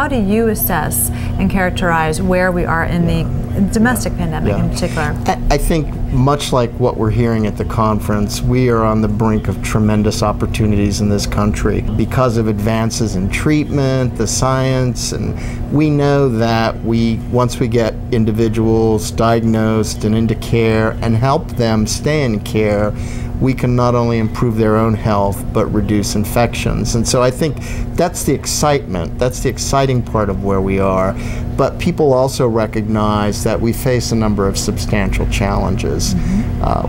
do you assess and characterize where we are in the domestic pandemic in particular? I think much like what we're hearing at the conference, we are on the brink of tremendous opportunities in this country because of advances in treatment, the science, and we know that once we get individuals diagnosed and into care and help them stay in care, we can not only improve their own health, but reduce infections. And so I think that's the excitement, that's the exciting part of where we are. But people also recognize that we face a number of substantial challenges.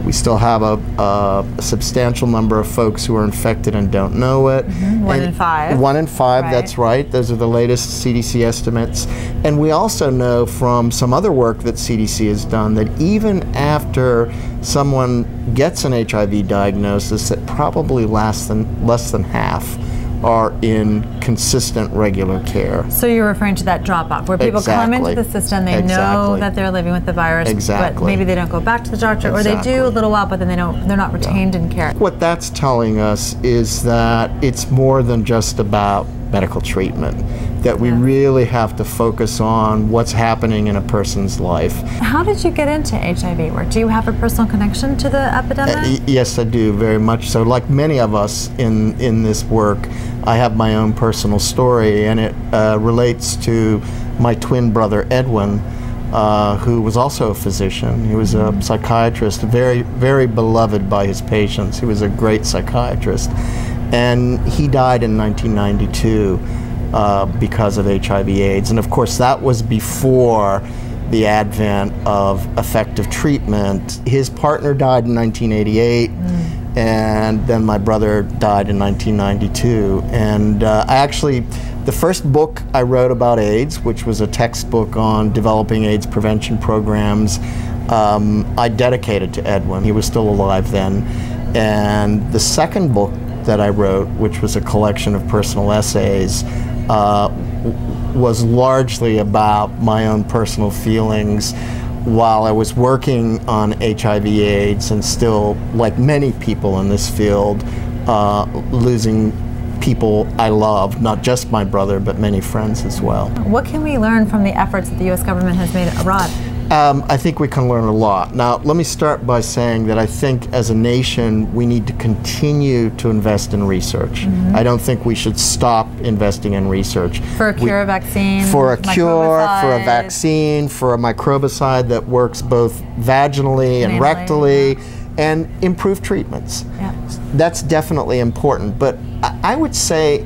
We still have a substantial number of folks who are infected and don't know it. 1 in 5. 1 in 5, that's right. Those are the latest CDC estimates. And we also know from some other work that CDC has done that even after someone gets an HIV diagnosis, that probably less than half are in consistent regular care. So you're referring to that drop-off, where people come into the system, they know that they're living with the virus, but maybe they don't go back to the doctor, or they do a little while, but then they're not retained in care. What that's telling us is that it's more than just about medical treatment, that we really have to focus on what's happening in a person's life. How did you get into HIV work? Do you have a personal connection to the epidemic? Yes, I do, very much so. Like many of us in this work, I have my own personal story, and it relates to my twin brother Edwin, who was also a physician. He was a psychiatrist, very, very beloved by his patients. He was a great psychiatrist. And he died in 1992 because of HIV/AIDS. And of course, that was before the advent of effective treatment. His partner died in 1988, and then my brother died in 1992. And the first book I wrote about AIDS, which was a textbook on developing AIDS prevention programs, I dedicated to Edwin. He was still alive then. And the second book that I wrote, which was a collection of personal essays, was largely about my own personal feelings while I was working on HIV/AIDS, and still, like many people in this field, losing people I love, not just my brother, but many friends as well. What can we learn from the efforts that the U.S. government has made abroad? I think we can learn a lot. Now, let me start by saying that I think as a nation, we need to continue to invest in research. I don't think we should stop investing in research. For a cure, a vaccine, for a cure, for a vaccine, for a microbicide that works both vaginally and rectally, and improve treatments. That's definitely important. But I would say,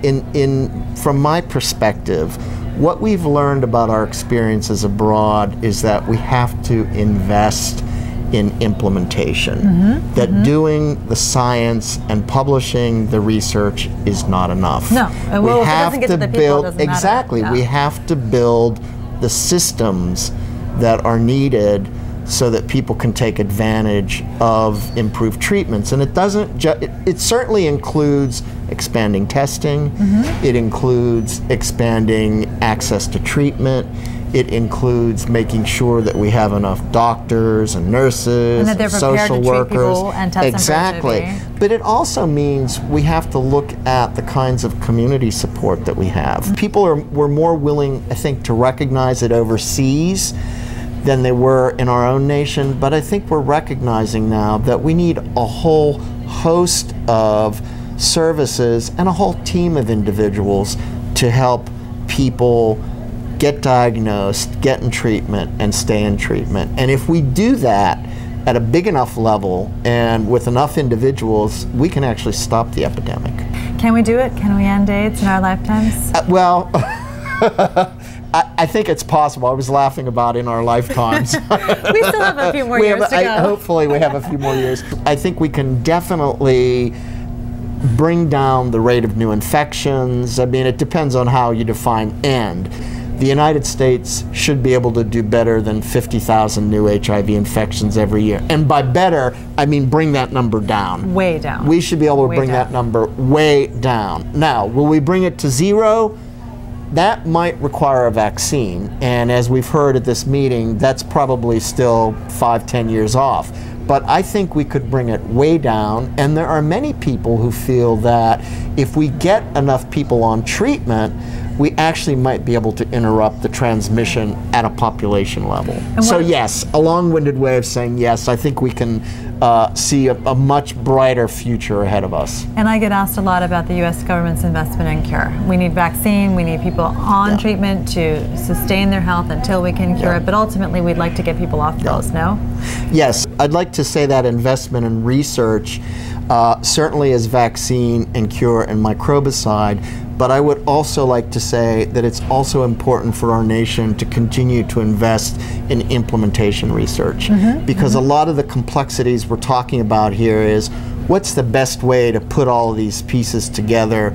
from my perspective, what we've learned about our experiences abroad is that we have to invest in implementation. That doing the science and publishing the research is not enough. No, well, we have if it doesn't get to to the people, build it doesn't exactly. matter. We have to build the systems that are needed so that people can take advantage of improved treatments. And it doesn't it certainly includes expanding testing, it includes expanding access to treatment, it includes making sure that we have enough doctors and nurses and social workers. And test exactly. But it also means we have to look at the kinds of community support that we have. People were more willing, I think, to recognize it overseas than they were in our own nation, but I think we're recognizing now that we need a whole host of services and a whole team of individuals to help people get diagnosed, get in treatment, and stay in treatment. And if we do that at a big enough level and with enough individuals, we can actually stop the epidemic. Can we do it? Can we end AIDS in our lifetimes? Well, I think it's possible. I was laughing about in our lifetimes. We still have a few more years to go. Hopefully we have a few more years. I think we can definitely bring down the rate of new infections. I mean, it depends on how you define end. The United States should be able to do better than 50,000 new HIV infections every year. And by better, I mean bring that number down. Way down. We should be able to bring that number way down. Now, will we bring it to zero? That might require a vaccine, and as we've heard at this meeting, that's probably still 5–10 years off. But I think we could bring it way down, and there are many people who feel that if we get enough people on treatment, we actually might be able to interrupt the transmission at a population level. So yes, a long-winded way of saying yes, I think we can see a much brighter future ahead of us. And I get asked a lot about the U.S. government's investment in cure. We need vaccine, we need people on treatment to sustain their health until we can cure it, but ultimately we'd like to get people off pills, no? Yes, I'd like to say that investment in research certainly is vaccine and cure and microbicide, but I would also like to say that it's also important for our nation to continue to invest in implementation research, because a lot of the complexities we're talking about here is what's the best way to put all of these pieces together.